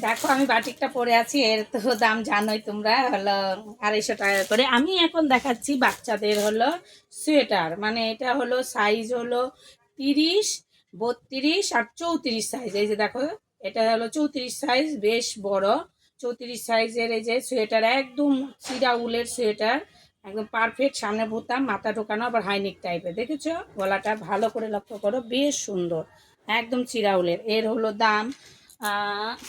দেখো আমি বাটিকটা পরে আছি, এর তো দাম জানোই তোমরা, হলো 250 টাকা করে। আমি এখন দেখাচ্ছি বাচ্চাদের হলো সোয়েটার, মানে এটা হলো সাইজ হলো 30, 32 আর 34 সাইজ। এই যে দেখো, এটা হলো 34 সাইজ, বেশ বড়। 34 সাইজের এই যে সোয়েটার, একদম চিরা উলের সোয়েটার, একদম পারফেক্ট। সামনে বোতাম, মাথা ঢোকানো, আবার হাইনেক টাইপের। দেখেছো গলাটা ভালো করে লক্ষ্য করো, বেশ সুন্দর, একদম চিরা উলের। এর হলো দাম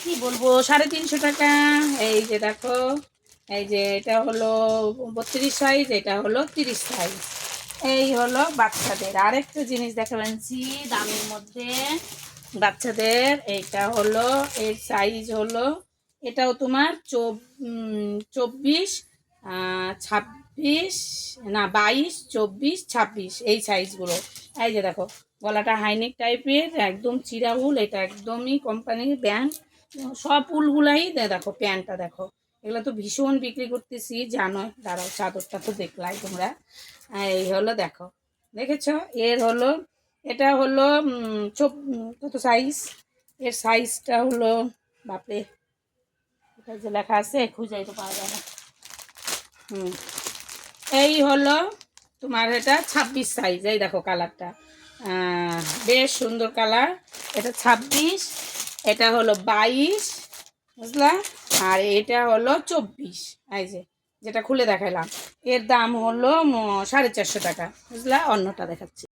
কি বলবো, 350 টাকা। এই যে দেখো, এই যে এটা হলো 32 সাইজ, এটা হলো 30 সাইজ। এই হলো বাচ্চাদের। আরেকটা জিনিস দেখাচ্ছি দামের মধ্যে বাচ্চাদের। এইটা হলো, এর সাইজ হলো, এটাও তোমার 24, 26, না 22, 24, 26 এই সাইজগুলো। এই যে দেখো, গলাটা হাইনেক টাইপের, একদম চিরা উল, এটা একদমই কোম্পানির ব্র্যান্ড। সব উলগুলাই দেখো, প্যান্টটা দেখো, এগুলো তো ভীষণ বিক্রি করতেছি জানো। দাঁড়াও, চাদরটা তো দেখলাই তোমরা। এই হলো দেখো, দেখেছো। এর হলো, এটা হলো কত সাইজ, এর সাইজটা হলো, বাপরে এটা যে লেখা আছে খুঁজাই তো পাওয়া যায় না। এই হলো তোমার এটা 26 সাইজ। এই দেখো কালারটা, বেশ সুন্দর কালার। এটা 26, এটা হলো 22, বুঝলা, আর এটা হলো 24। এই যে যেটা খুলে দেখালাম, এর দাম হলো 450 টাকা, বুঝলা। অন্যটা দেখাচ্ছি।